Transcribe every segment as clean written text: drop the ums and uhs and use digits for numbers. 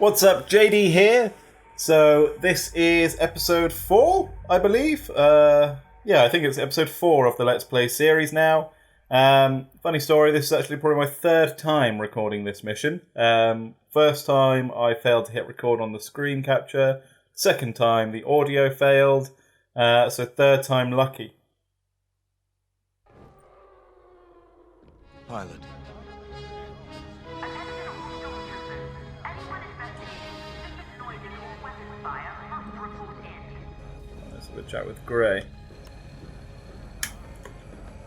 What's up, JD here. So this is episode 4, I believe. I think it's episode 4 of the Let's Play series now. Funny story, this is actually probably my third time recording this mission. First time I failed to hit record on the screen capture. Second time the audio failed. So third time lucky. Pilot. Let's have a chat with Gray.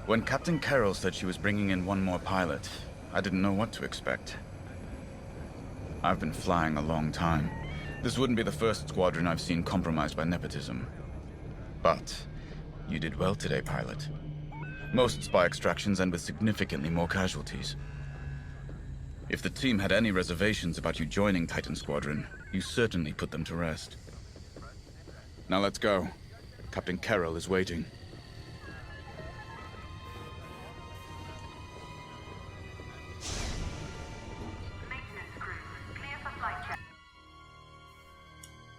When Captain Carroll said she was bringing in one more pilot, I didn't know what to expect. I've been flying a long time. This wouldn't be the first squadron I've seen compromised by nepotism. But you did well today, pilot. Most spy extractions end with significantly more casualties. If the team had any reservations about you joining Titan Squadron, you certainly put them to rest. Now let's go. Captain Carroll is waiting.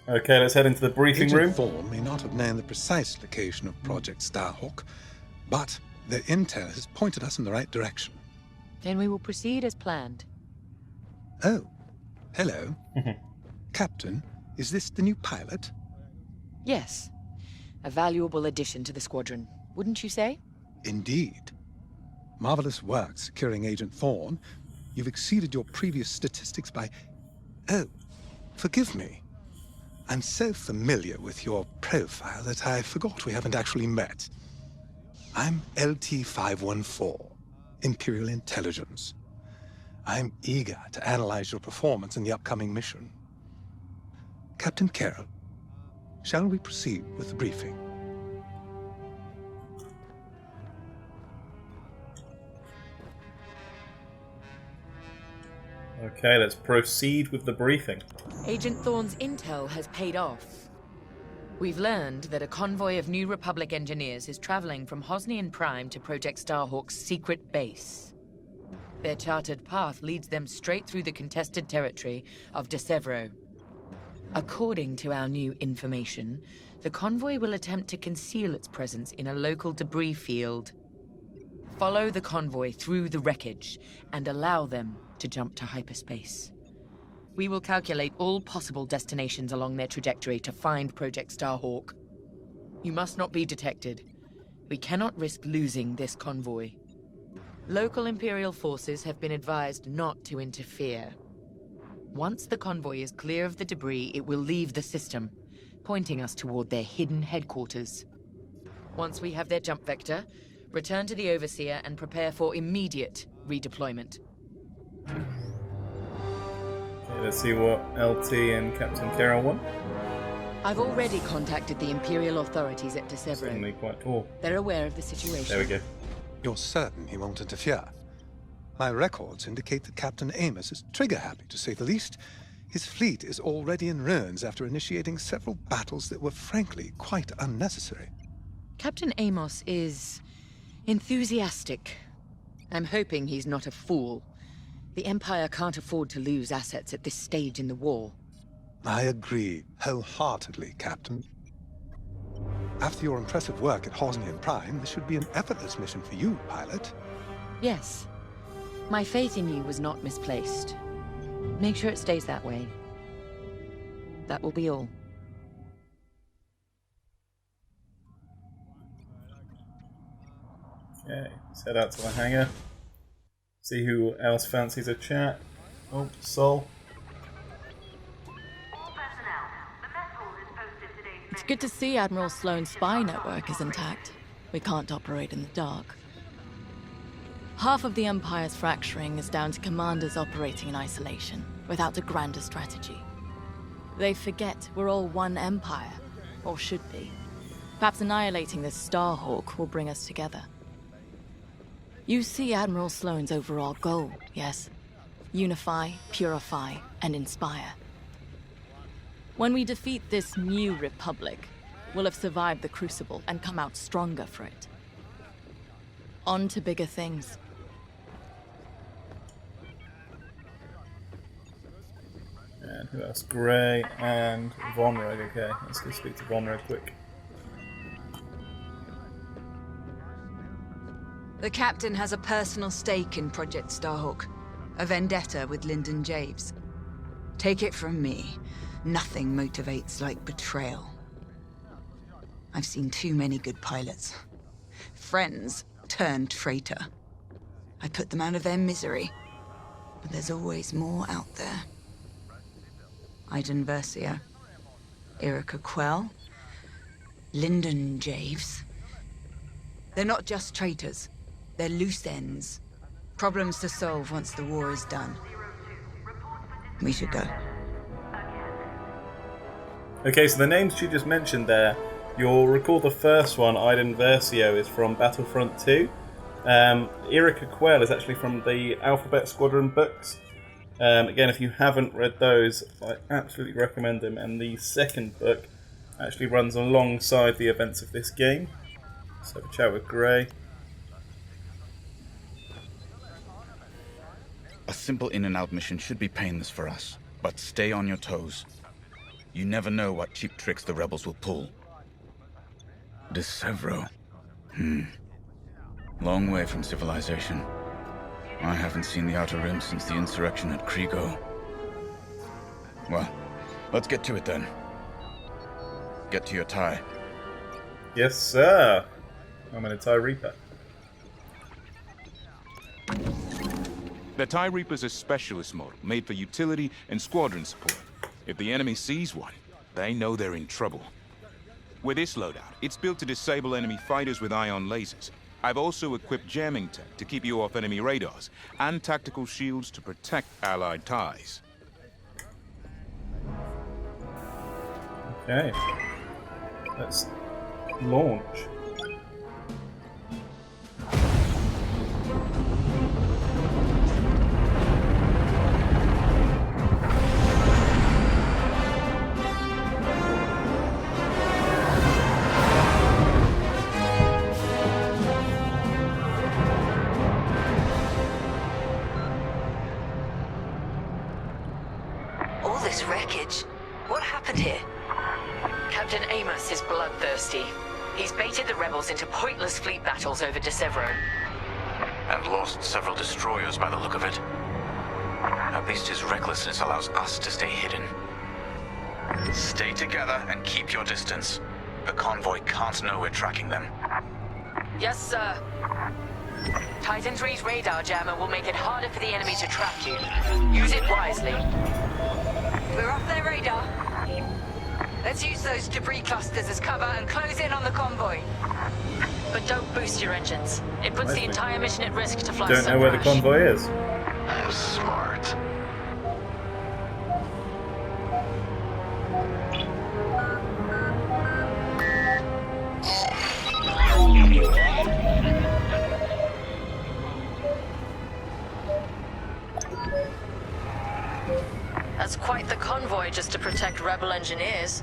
Okay, let's head into the briefing room. Agent Thorne may not have known the precise location of Project Starhawk, but their intel has pointed us in the right direction. Then we will proceed as planned. Oh, hello. Captain, is this the new pilot? Yes. A valuable addition to the squadron, wouldn't you say? Indeed. Marvelous work securing Agent Thorne. You've exceeded your previous statistics by... Oh, forgive me. I'm so familiar with your profile that I forgot we haven't actually met. I'm Lt-514, Imperial Intelligence. I'm eager to analyze your performance in the upcoming mission. Captain Carroll, shall we proceed with the briefing? Okay, let's proceed with the briefing. Agent Thorne's intel has paid off. We've learned that a convoy of New Republic engineers is traveling from Hosnian Prime to Project Starhawk's secret base. Their charted path leads them straight through the contested territory of De Severo. According to our new information, the convoy will attempt to conceal its presence in a local debris field. Follow the convoy through the wreckage and allow them to jump to hyperspace. We will calculate all possible destinations along their trajectory to find Project Starhawk. You must not be detected. We cannot risk losing this convoy. Local Imperial forces have been advised not to interfere. Once the convoy is clear of the debris, it will leave the system, pointing us toward their hidden headquarters. Once we have their jump vector, return to the Overseer and prepare for immediate redeployment. Okay, let's see what LT and Captain Carroll want. I've already contacted the Imperial authorities at De Certainly Severo. quite tall. They're aware of the situation. There we go. You're certain he won't interfere? My records indicate that Captain Amos is trigger-happy, to say the least. His fleet is already in ruins after initiating several battles that were frankly quite unnecessary. Captain Amos is enthusiastic. I'm hoping he's not a fool. The Empire can't afford to lose assets at this stage in the war. I agree wholeheartedly, Captain. After your impressive work at Hosnian Prime, this should be an effortless mission for you, pilot. Yes. My faith in you was not misplaced. Make sure it stays that way. That will be all. Okay, let's head out to the hangar. See who else fancies a chat. Oh, Sol. It's good to see Admiral Sloane's spy network is intact. We can't operate in the dark. Half of the Empire's fracturing is down to commanders operating in isolation, without a grander strategy. They forget we're all one Empire, or should be. Perhaps annihilating this Starhawk will bring us together. You see Admiral Sloane's overall goal, yes? Unify, purify, and inspire. When we defeat this new Republic, we'll have survived the Crucible and come out stronger for it. On to bigger things. And who else? Gray and Vonreg. Okay, let's go speak to Vonreg quick. The captain has a personal stake in Project Starhawk, a vendetta with Lyndon Javes. Take it from me, nothing motivates like betrayal. I've seen too many good pilots. Friends turned traitor. I put them out of their misery, but there's always more out there. Iden Versio, Erica Quell, Lyndon Javes. They're not just traitors. They're loose ends. Problems to solve once the war is done. We should go. Okay, so the names she just mentioned there, you'll recall the first one, Iden Versio, is from Battlefront 2. Erica Quell is actually from the Alphabet Squadron books. Again, if you haven't read those, I absolutely recommend them. And the second book actually runs alongside the events of this game. Let's have a chat with Gray. A simple in-and-out mission should be painless for us, but stay on your toes. You never know what cheap tricks the rebels will pull. Desevro. Long way from civilization. I haven't seen the Outer Rim since the insurrection at Kriego. Well, let's get to it then. Get to your tie. Yes, sir. I'm in a TIE Reaper. The TIE Reaper's a specialist model, made for utility and squadron support. If the enemy sees one, they know they're in trouble. With this loadout, it's built to disable enemy fighters with ion lasers. I've also equipped jamming tech to keep you off enemy radars, and tactical shields to protect Allied TIEs. Okay. Let's launch. All this wreckage. What happened here? Captain Amos is bloodthirsty. He's baited the rebels into pointless fleet battles over Desevro. And lost several destroyers by the look of it. At least his recklessness allows us to stay hidden. Stay together and keep your distance. The convoy can't know we're tracking them. Yes, sir. Titan 3's radar jammer will make it harder for the enemy to track you. Use it wisely. We're off their radar. Let's use those debris clusters as cover and close in on the convoy. But don't boost your engines. It puts the entire mission at risk to fly. Don't know where the convoy is. Smart. That's quite the convoy just to protect rebel engineers.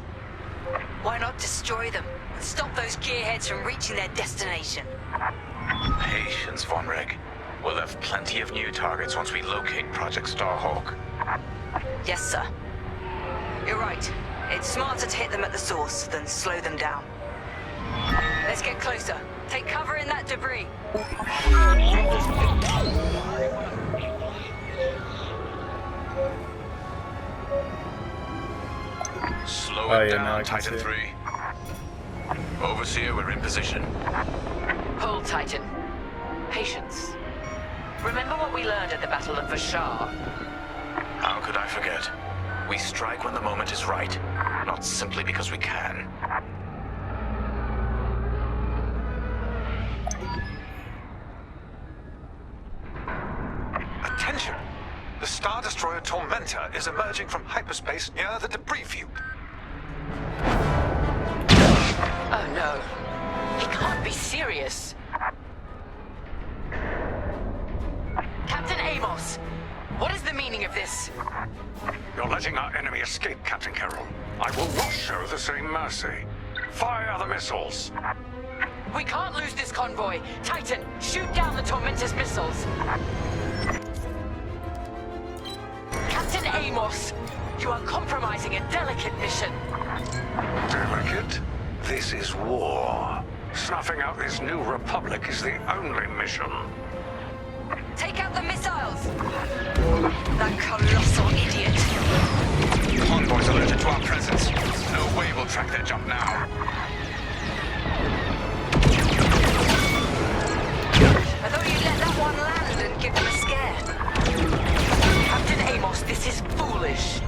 Why not destroy them and stop those gearheads from reaching their destination? Patience, Vonreg. We'll have plenty of new targets once we locate Project Starhawk. Yes, sir. You're right. It's smarter to hit them at the source than slow them down. Let's get closer. Take cover in that debris. Slow Oh, it yeah, now I down, can Titan see it. 3. Overseer, we're in position. Hold, Titan. Patience. Remember what we learned at the Battle of Vashar? How could I forget? We strike when the moment is right, not simply because we can. Attention! The Star Destroyer Tormentor is emerging from hyperspace near the debris field. Oh no. He can't be serious. Captain Amos, what is the meaning of this? You're letting our enemy escape, Captain Carroll. I will not show the same mercy. Fire the missiles. We can't lose this convoy. Titan, shoot down the Tormentor's missiles. Captain Amos, You are compromising a delicate mission. Delicate? This is war. Snuffing out this new republic is the only mission. Take out the missiles! That colossal idiot! Convoys alerted to our presence. No way we'll track their jump now. I thought you'd let that one land and give them a scare. Captain Amos, this is foolish.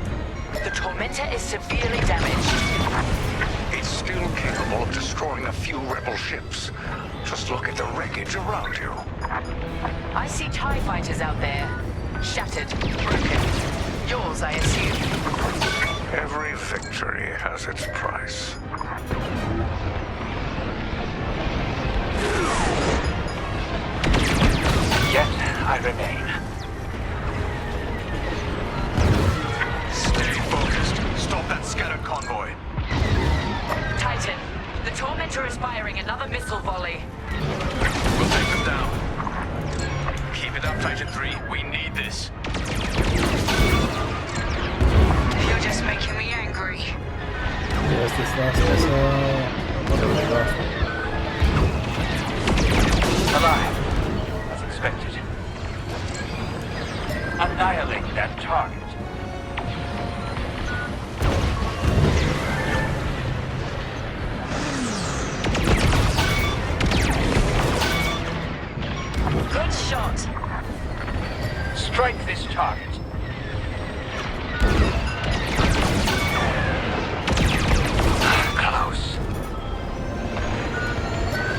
The Tormentor is severely damaged. It's still capable of destroying a few rebel ships. Just look at the wreckage around you. I see TIE fighters out there. Shattered, broken. Yours, I assume. Every victory has its price. Yet I remain. Stay focused. Stop that scattered convoy. Titan, the Tormentor is firing another missile volley. We'll take them down. Keep it up, Titan 3. We need this. You're just making me angry. Where's this last missile? What was the last one? Alive, as expected. Annihilate that target. Good shot. Strike this target. Close.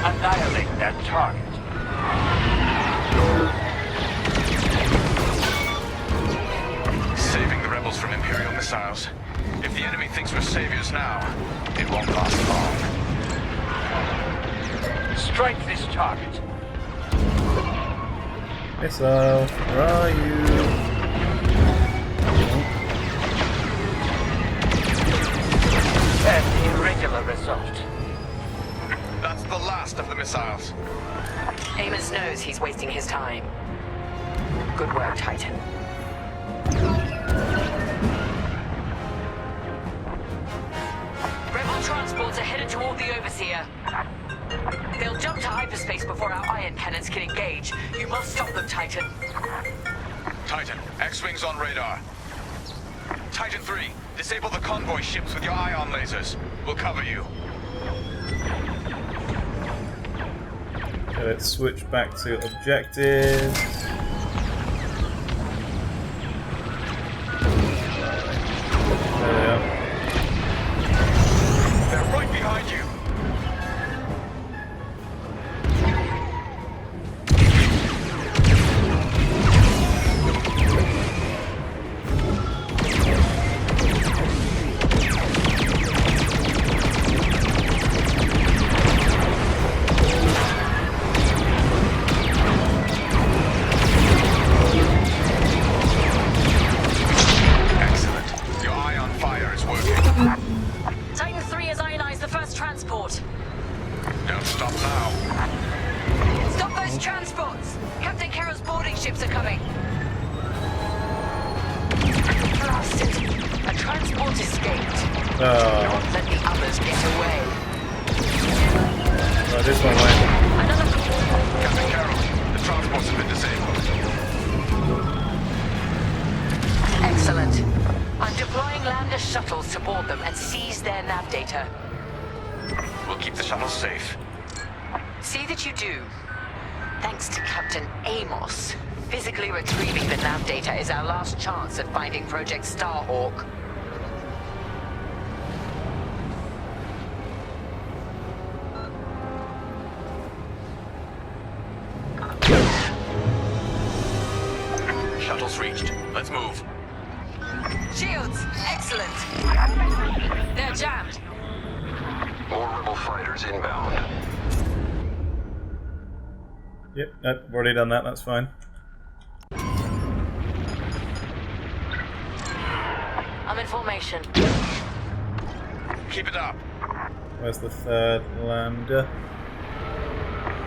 Annihilate that target. Saving the rebels from Imperial missiles. If the enemy thinks we're saviors now, it won't last long. Strike this target. Missile, where are you? An irregular result. That's the last of the missiles. Amos knows he's wasting his time. Good work, Titan. Rebel transports are headed toward the Overseer. They'll jump to hyperspace before our ion cannons can engage. You must stop them, Titan. Titan, X-Wings on radar. Titan 3, disable the convoy ships with your ion lasers. We'll cover you. Okay, let's switch back to objectives. There they are. They're right behind you. Excellent. Your ion fire is working. Titan 3 has ionized the first transport. Don't stop now. Stop those transports! Captain Carroll's boarding ships are coming. Blasted. A transport escaped. Oh, Don't let the others get away. right, this one went. Another... Captain Carroll, the transports have been disabled. Excellent. I'm deploying lander shuttles to board them and seize their nav data. We'll keep the shuttles safe. See that you do. Thanks to Captain Amos, physically retrieving the nav data is our last chance at finding Project Starhawk. Shuttles reached. Let's move. Shields, excellent. They're jammed. More rebel fighters inbound. Yep, nope, I've already done that, that's fine. I'm in formation. Keep it up. Where's the third lander?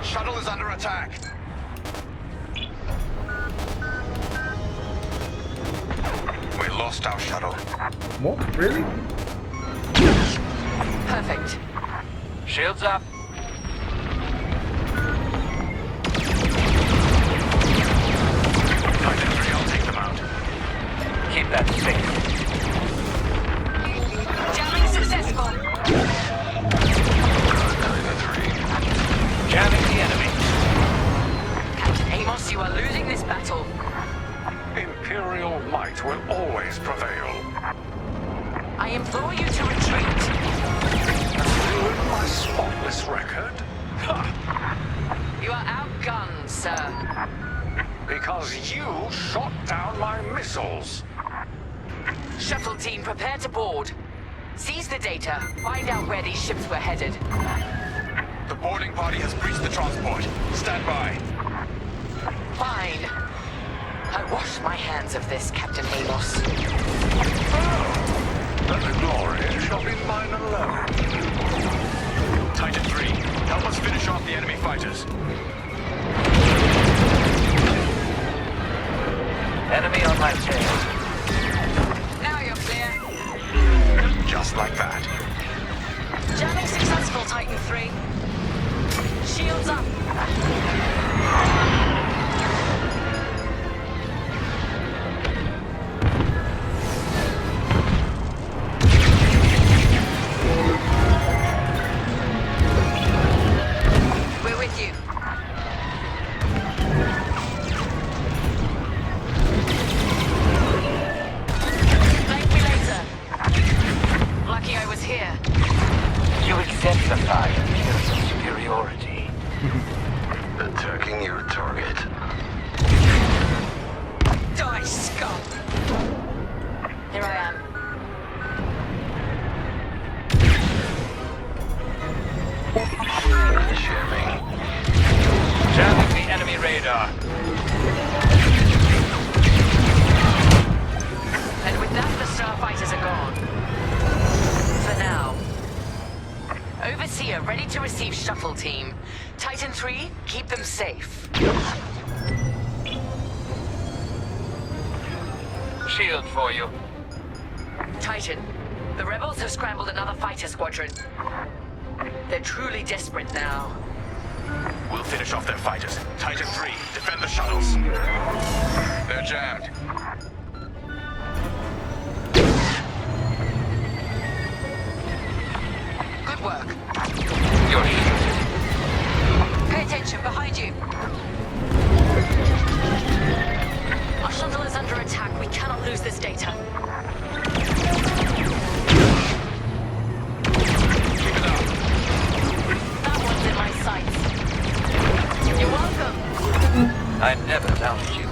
Shuttle is under attack. We lost our shuttle. What? Really? Perfect. Shields up. Titan 3, I'll take them out. Keep that safe. Jamming successful. Titan 3. Jamming the enemy. Captain Amos, you are losing this battle. Imperial might will always prevail. I implore you to retreat. Ruin my spotless record? You are outgunned, sir. Because you shot down my missiles. Shuttle team, prepare to board. Seize the data. Find out where these ships were headed. The boarding party has breached the transport. Stand by. Fine. I wash my hands of this, Captain Amos. But the glory shall be mine alone. Titan 3, help us finish off the enemy fighters. Enemy on my tail. Now you're clear. Just like that. Jamming successful, Titan 3. Shields up. We're with you. Thank me later. Lucky I was here. You exemplify Imperial superiority. Attacking your target. Die, scum! Here I am. Jamming. Jamming the enemy radar. And with that, the starfighters are gone. For now. Overseer, ready to receive shuttle team. Titan 3, keep them safe. Shield for you. Titan, the rebels have scrambled another fighter squadron. They're truly desperate now. We'll finish off their fighters. Titan 3, defend the shuttles. They're jammed. Good work. You're shielded. Pay attention, behind you. Our shuttle is under attack. We cannot lose this data. Keep it up. That one's in my sights. You're welcome. I never doubted you.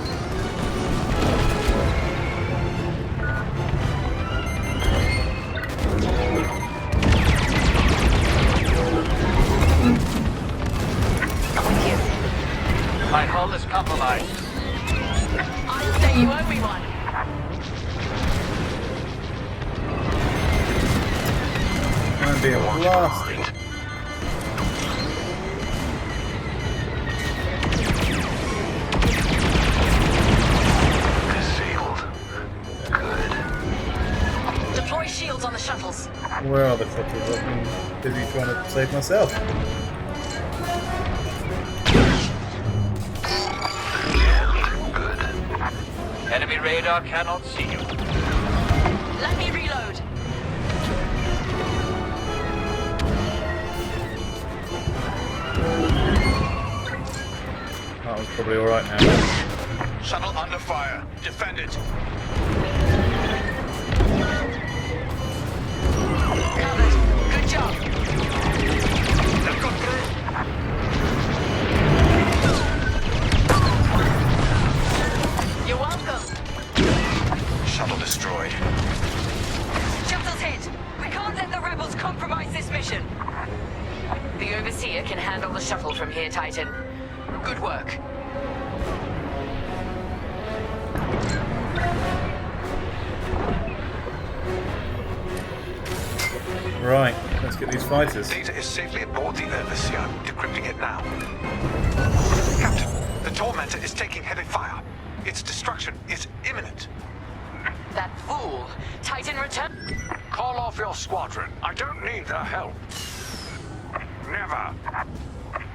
I'm with you. My hull is compromised. I'd say you owe me one. I'm being blasted. Disabled. Good. Deploy shields on the shuttles. Where are the shuttles? I've been busy trying to save myself. Jammed. Good. Enemy radar cannot see you. Let me reload. That was probably alright now. Shuttle under fire. Defend it. Covered. Good job. They've got through. You're welcome. Shuttle destroyed. Shuttle's hit. We can't let the rebels compromise this mission. The Overseer can handle the shuttle from here, Titan. Good work. Right, let's get these fighters. Data is safely aboard the Overseer. Decrypting it now. Captain, the Tormentor is taking heavy fire. Its destruction is imminent. That fool! Titan return. Call off your squadron. I don't need their help. Never.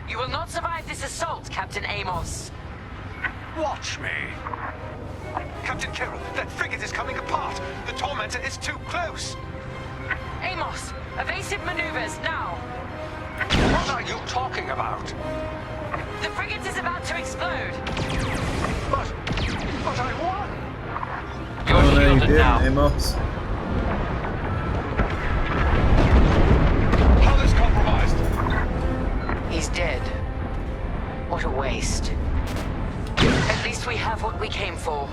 You will not survive this assault, Captain Amos. Watch me. Captain Carroll, that frigate is coming apart. The Tormentor is too close. Amos, evasive maneuvers, now! What are you talking about? The frigate is about to explode. But I won. You're Oh, no, you shielded didn't, now. Amos. Hull is compromised. He's dead. What a waste. At least we have what we came for.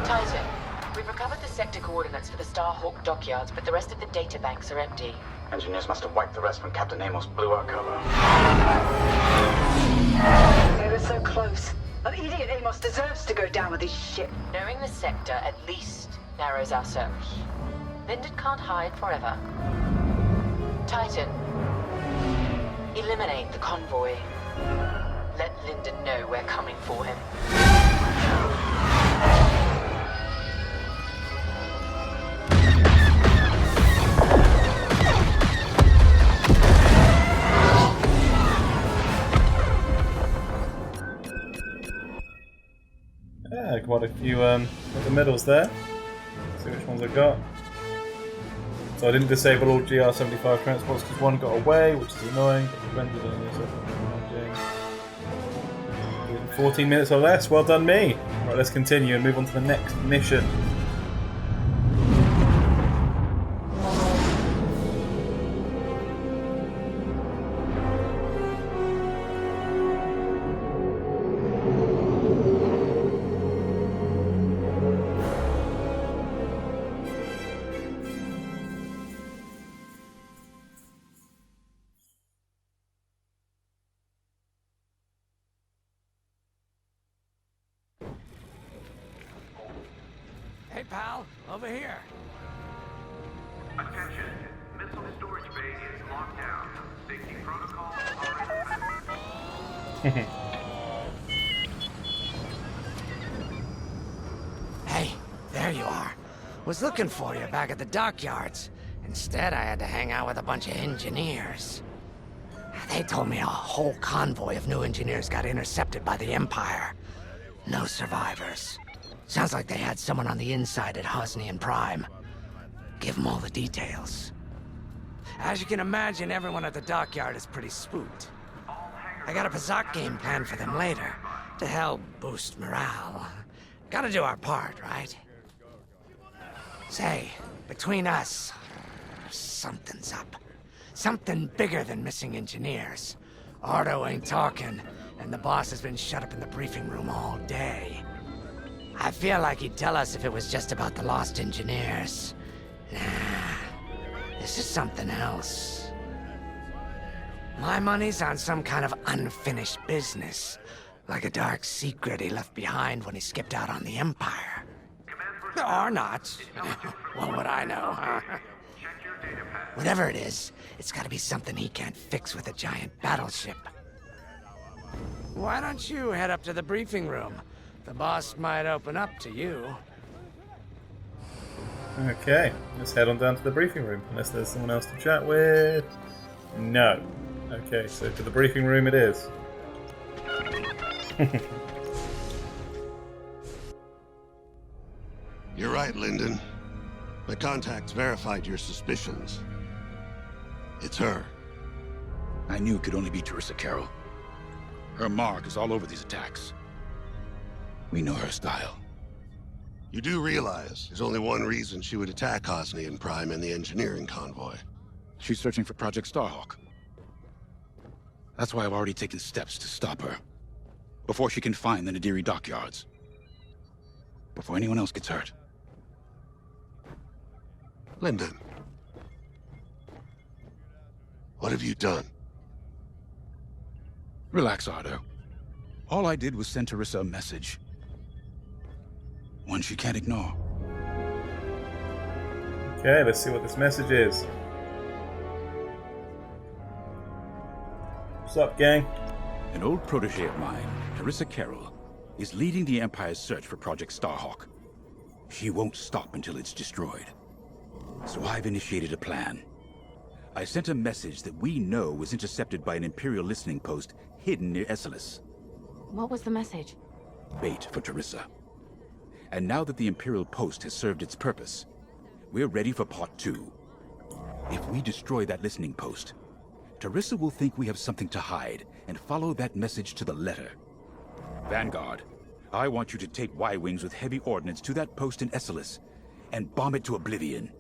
Titan, we've recovered the sector coordinates for the Starhawk dockyards, but the rest of the data banks are empty. Engineers must have wiped the rest when Captain Amos blew our cover. They were so close. An idiot Amos deserves to go down with his ship. Knowing the sector at least narrows our search. Linden can't hide forever. Titan, eliminate the convoy. Let Linden know we're coming for him. Yeah, quite a few the medals there. Let's see which ones I got. So I didn't disable all GR-75 transports because one got away, which is annoying, but prevented any of 14 minutes or less. Well done, me. Right, let's continue and move on to the next mission. Hey, pal, over here. Attention. Missile storage bay is locked down. Safety protocol already. Hey, there you are. Was looking for you back at the dockyards. Instead, I had to hang out with a bunch of engineers. They told me a whole convoy of new engineers got intercepted by the Empire. No survivors. Sounds like they had someone on the inside at Hosnian Prime. Give them all the details. As you can imagine, everyone at the dockyard is pretty spooked. I got a Pazak game planned for them later, to help boost morale. Gotta do our part, right? Say, between us, something's up. Something bigger than missing engineers. Ardo ain't talking, and the boss has been shut up in the briefing room all day. I feel like he'd tell us if it was just about the lost engineers. Nah, this is something else. My money's on some kind of unfinished business. Like a dark secret he left behind when he skipped out on the Empire. Or not. What would I know, huh? Whatever it is, it's gotta be something he can't fix with a giant battleship. Why don't you head up to the briefing room? The boss might open up to you. Okay, let's head on down to the briefing room, unless there's someone else to chat with. No. Okay, so to the briefing room it is. You're right, Linden. My contacts verified your suspicions. It's her. I knew it could only be Teresa Carroll. Her mark is all over these attacks. We know her style. You do realize there's only one reason she would attack Hosnian Prime and the engineering convoy. She's searching for Project Starhawk. That's why I've already taken steps to stop her. Before she can find the Nadiri dockyards. Before anyone else gets hurt. Linden. What have you done? Relax, Ardo. All I did was send Teresa a message. One she can't ignore. Okay, let's see what this message is. What's up, gang? An old protege of mine, Teresa Carroll, is leading the Empire's search for Project Starhawk. She won't stop until it's destroyed. So I've initiated a plan. I sent a message that we know was intercepted by an Imperial listening post hidden near Esselis. What was the message? Bait for Teresa. And now that the Imperial post has served its purpose, we're ready for part 2. If we destroy that listening post, Teresa will think we have something to hide and follow that message to the letter. Vanguard, I want you to take Y-Wings with heavy ordnance to that post in Esselis and bomb it to oblivion.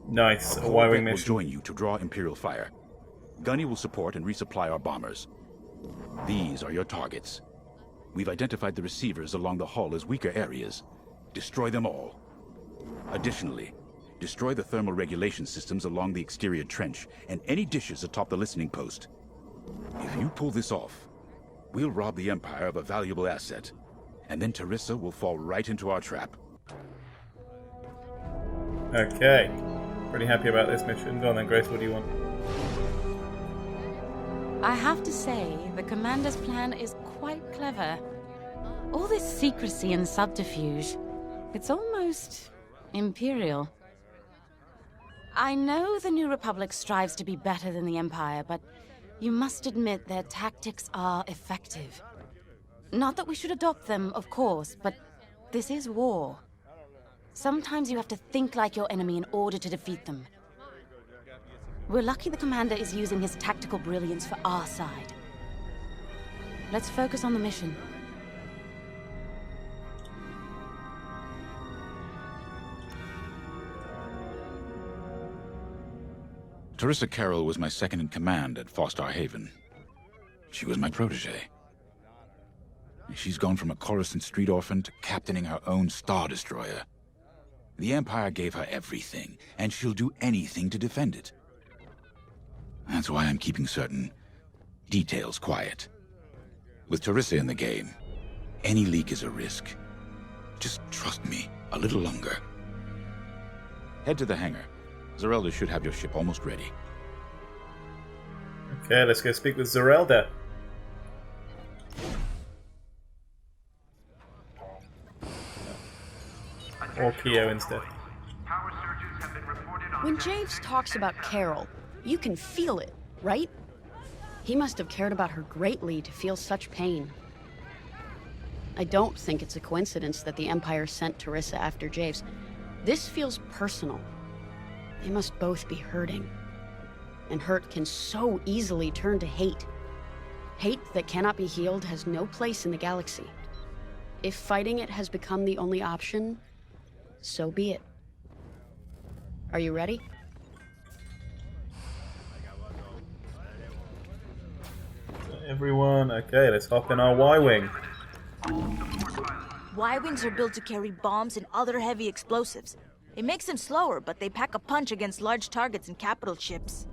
Nice, a Y-Wing will mission. join you to draw Imperial fire. Gunny will support and resupply our bombers. These are your targets. We've identified the receivers along the hull as weaker areas. Destroy them all. Additionally, destroy the thermal regulation systems along the exterior trench and any dishes atop the listening post. If you pull this off, we'll rob the Empire of a valuable asset, and then Teresa will fall right into our trap. Okay. Pretty happy about this mission. Go on then, Grace, what do you want? I have to say, the Commander's plan is quite clever. All this secrecy and subterfuge, it's almost Imperial. I know the New Republic strives to be better than the Empire, but you must admit their tactics are effective. Not that we should adopt them, of course, but this is war. Sometimes you have to think like your enemy in order to defeat them. We're lucky the Commander is using his tactical brilliance for our side. Let's focus on the mission. Teresa Carroll was my second in command at Fostar Haven. She was my protege. She's gone from a Coruscant street orphan to captaining her own Star Destroyer. The Empire gave her everything, and she'll do anything to defend it. That's why I'm keeping certain details quiet. With Teresa in the game, any leak is a risk. Just trust me a little longer. Head to the hangar. Zerelda should have your ship almost ready. Okay, let's go speak with Zerelda. Or Keo instead. When Javes talks about Carol, you can feel it, right? He must have cared about her greatly to feel such pain. I don't think it's a coincidence that the Empire sent Teresa after Javes. This feels personal. They must both be hurting. And hurt can so easily turn to hate. Hate that cannot be healed has no place in the galaxy. If fighting it has become the only option, so be it. Are you ready? Everyone, okay, let's hop in our Y-Wing. Y-Wings are built to carry bombs and other heavy explosives. It makes them slower, but they pack a punch against large targets and capital ships.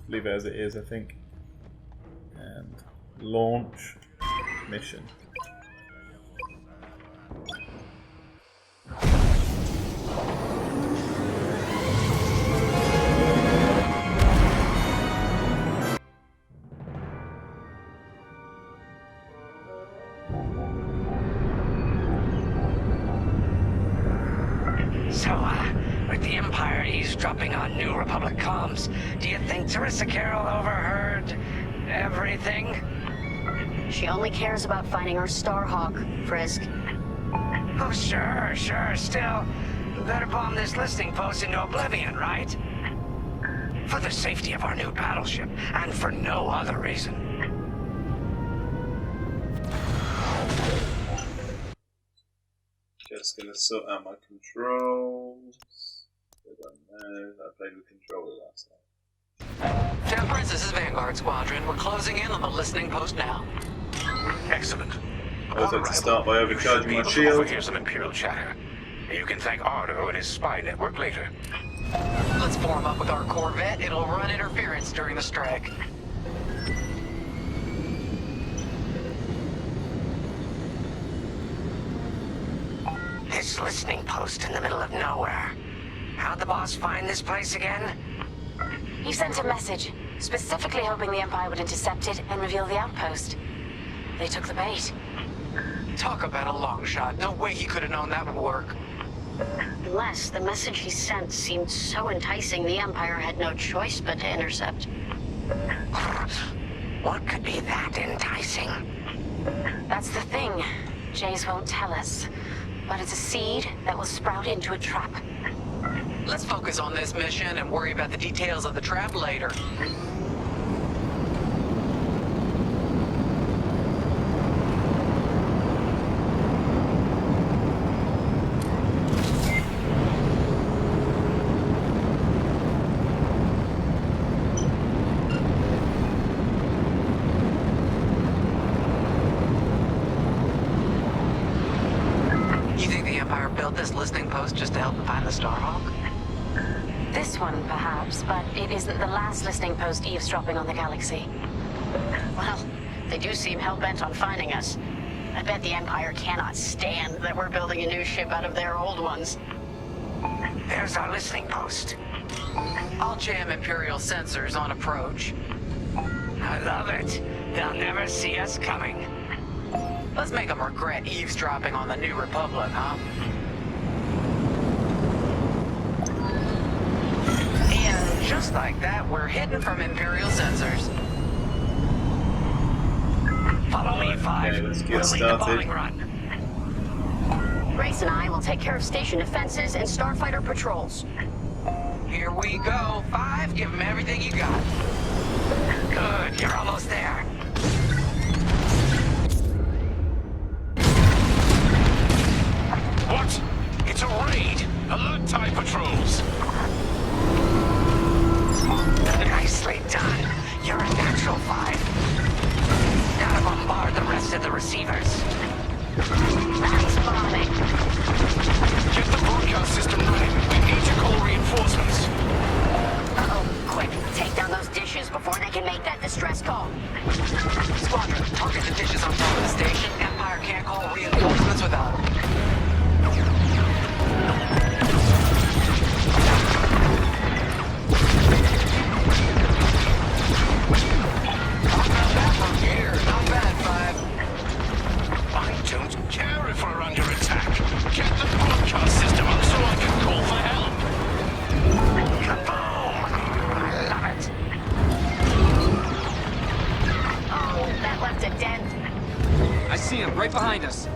Leave it as it is, I think. And launch mission. So, with the Empire eavesdropping on New Republic comms, do you think Teresa Carroll overheard everything? She only cares about finding our Starhawk, Frisk. Oh, sure. Still, better bomb this listening post into oblivion, right? For the safety of our new battleship, and for no other reason. Just gonna sort out my controls. I don't know. I played with controller last time. Temperance, this is Vanguard Squadron. We're closing in on the listening post now. Excellent. I was to start by overcharging my shield. Here's some Imperial chatter. You can thank Ardo and his spy network later. Let's form up with our Corvette. It'll run interference during the strike. this listening post in the middle of nowhere. How'd the boss find this place again? He sent a message, specifically hoping the Empire would intercept it and reveal the outpost. They took the bait. Talk about a long shot. No way he could have known that would work. Unless the message he sent seemed so enticing the Empire had no choice but to intercept. What could be that enticing? That's the thing. Jays won't tell us. But it's a seed that will sprout into a trap. Let's focus on this mission and worry about the details of the trap later. You think the Empire built this listening post just to help them find the Starhawk? This one, perhaps, but it isn't the last listening post eavesdropping on the galaxy. Well, they do seem hell-bent on finding us. I bet the Empire cannot stand that we're building a new ship out of their old ones. There's our listening post. I'll jam Imperial sensors on approach. I love it. They'll never see us coming. Let's make them regret eavesdropping on the New Republic, huh? And just like that, we're hidden from Imperial sensors. Follow me, Five. Okay, let's get We'll lead the bombing started. run. Grace and I will take care of station defenses and starfighter patrols. Here we go. 5, give them everything you got. Good, you're almost there. What? It's a raid! Alert TIE patrols! Nicely done. You're a natural, Five. Now to bombard the rest of the receivers. Nice bombing. Get the broadcast system running. We need to call reinforcements. Uh-oh, quick, take down those dishes before they can make that distress call. Squadron, target the dishes on top of the station. Empire can't call reinforcements without them. Not bad from here. Not bad, 5. I don't care if we're under attack. Get the broadcast system up so I can call for help. Kaboom! I love it. Oh, that left a dent. I see him right behind us.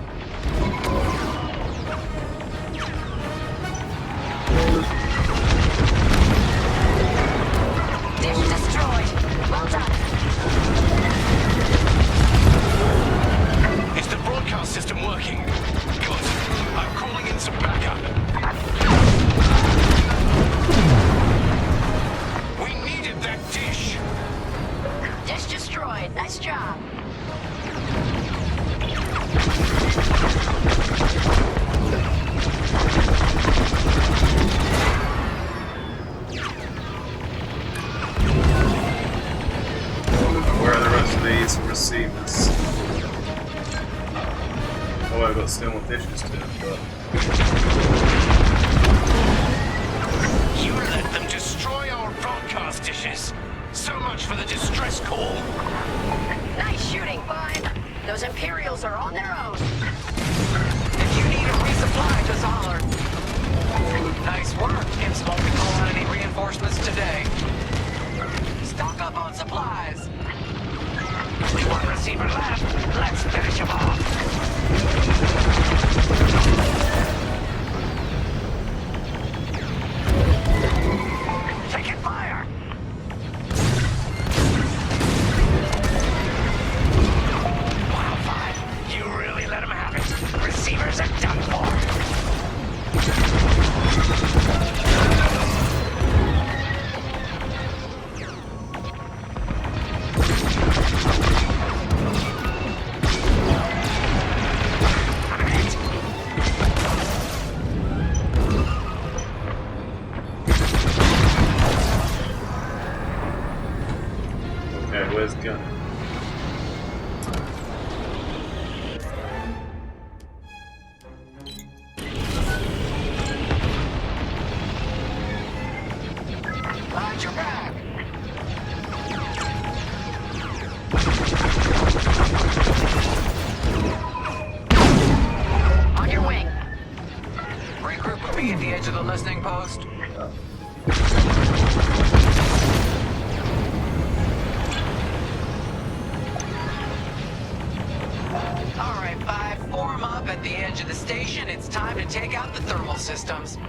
Dish destroyed. Well done. Is the broadcast system working? Good. I'm calling in some backup. We needed that dish. Dish destroyed. Nice job. Where are the rest of these receivers? Oh, I've got still more dishes to do, but... You let them destroy our broadcast dishes. So much for the distress call. Nice shooting, Five. Those Imperials are on their own. If you need a resupply, just holler. Nice work. Imps won't be calling any reinforcements today. Stock up on supplies. Only one receiver left. Let's finish him off. Taking fire. Wow, Five. You really let him have it. Receivers are done for. Okay, where's the gun? Enemy at the edge of the listening post. Alright, 5, form up at the edge of the station. It's time to take out the thermal systems.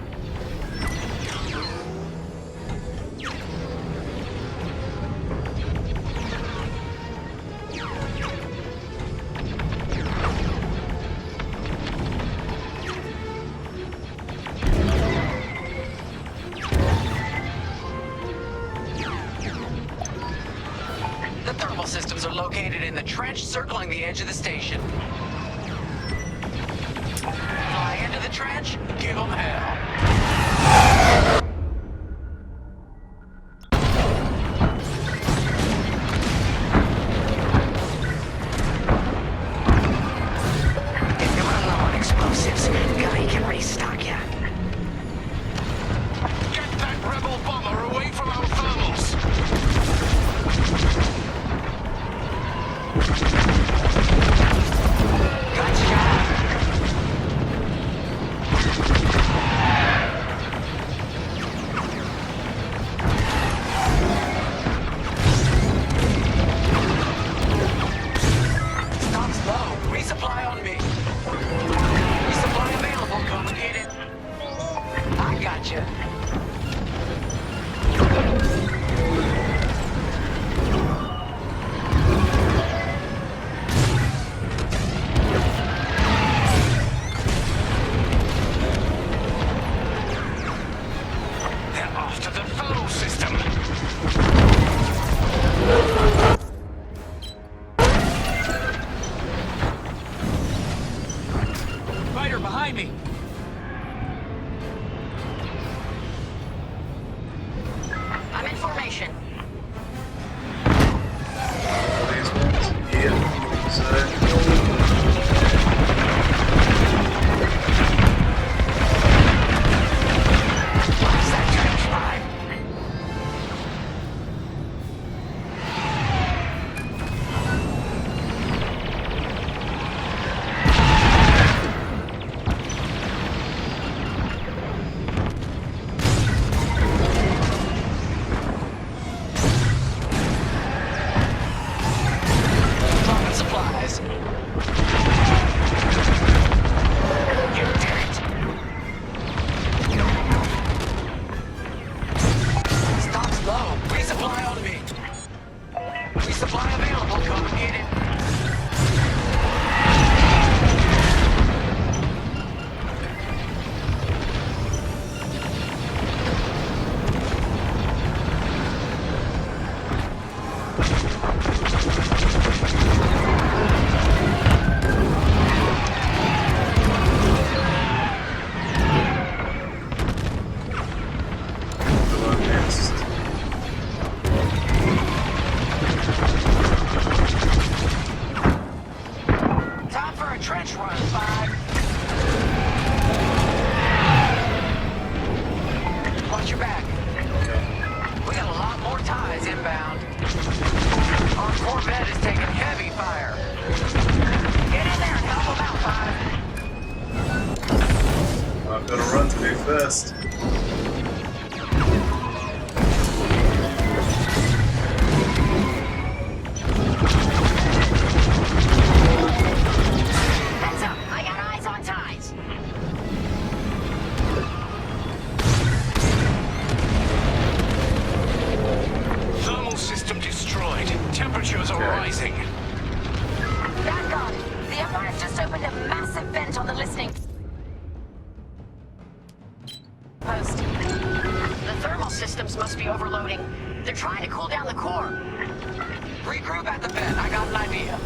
The thermal systems are located in the trench circling the edge of the station. Fly into the trench, give them hell. If you run low on explosives, Gunny can restock ya. Get that rebel bomber away from our thermals! Stock's low. Resupply on me. Resupply available. Come get it. I gotcha. They're after the thermal system! Fighter behind me! I'm in formation. What's that trench line? Dropping supplies. You did it. Stock's low. Resupply on me. Resupply available. Come get it. Time for a trench run, 5. Watch your back. We got a lot more ties inbound. Our Corvette is taking heavy fire. Get in there and help them out, 5. I've got a run to do first. Heads up, I got eyes on ties. Thermal system destroyed. Temperatures are rising. Back on. The Empire's just opened a massive vent on the listening post. The thermal systems must be overloading. They're trying to cool down the core. Regroup at the vent. I got an idea.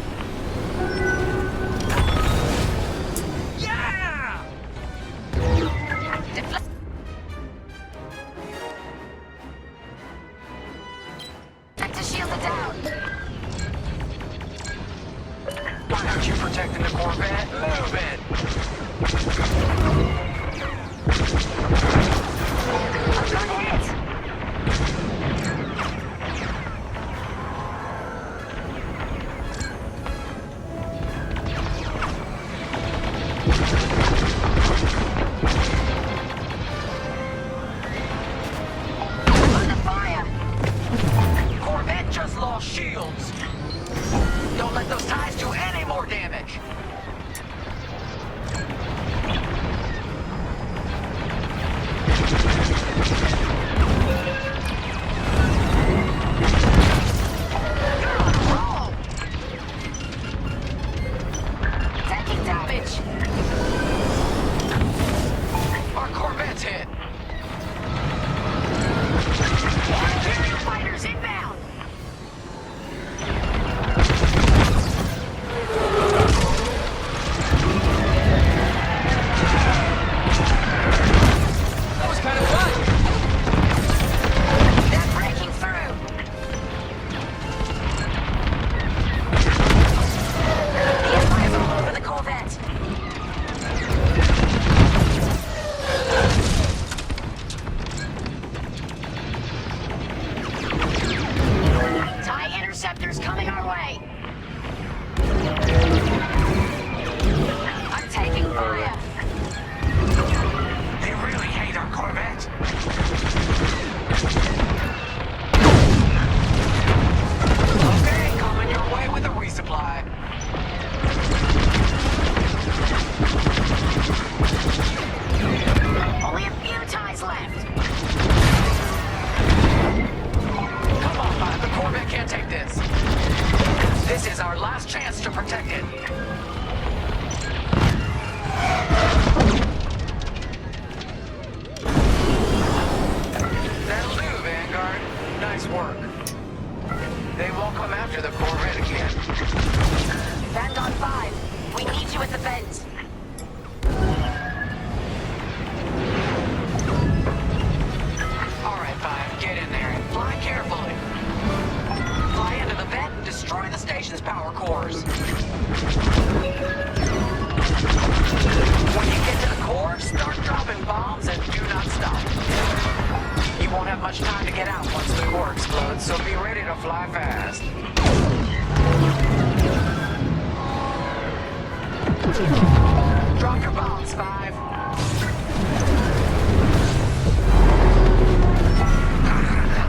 Yeah! To shield it down. Why aren't you protecting the Corvette? Move it! I'm gonna hit! Taking damage. Our Corvette's hit. Imperial fighters inbound. That was kind of fun. They're breaking through. The Empire's all over the Corvette. TIE interceptors coming our way. I'm taking fire. They really hate our Corvette. Okay, coming your way with a resupply. Only a few ties left. Come on, Bob. The Corvette can't take this. This is our last chance to protect it. That'll do, Vanguard. Nice work. They won't come after the Corvette again. Vanguard 5, we need you at the vent. All right, 5, get in there and fly carefully. Fly into the vent and destroy the station's power cores. When you get to the core, start dropping bombs and do not stop. You won't have much time to get out once the core explodes, so be ready to fly fast. Drop your bombs, 5.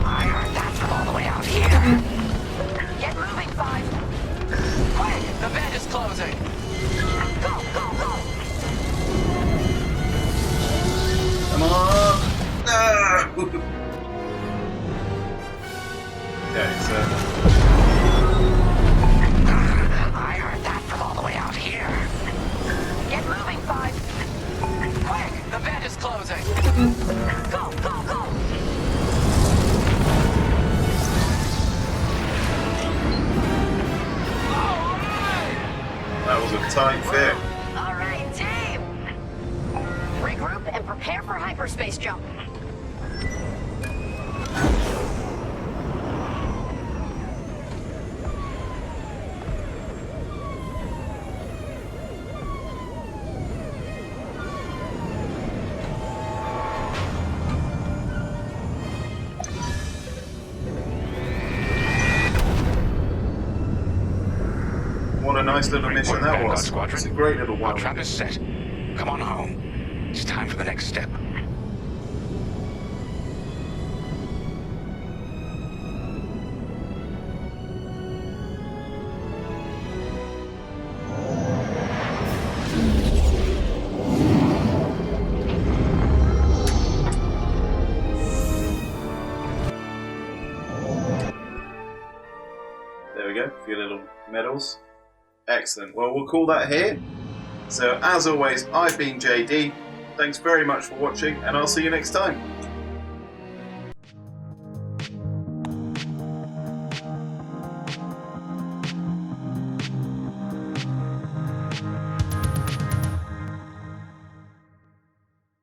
I heard that from all the way out here. Get moving, 5. Quick, the vent is closing. Go, go, go. Come on! No! Okay, so... I heard that from all the way out here. Get moving, 5. Quick, the vent is closing. Go, go, go. That was a tight fit. All right, team. Regroup and prepare for hyperspace jump. What a nice little mission that Vanguard was. Squadron. It's a great little Our one. trap is set. Come on home. It's time for the next step. There we go, a few little medals. Excellent. Well, we'll call that here. So, as always, I've been JD. Thanks very much for watching, and I'll see you next time.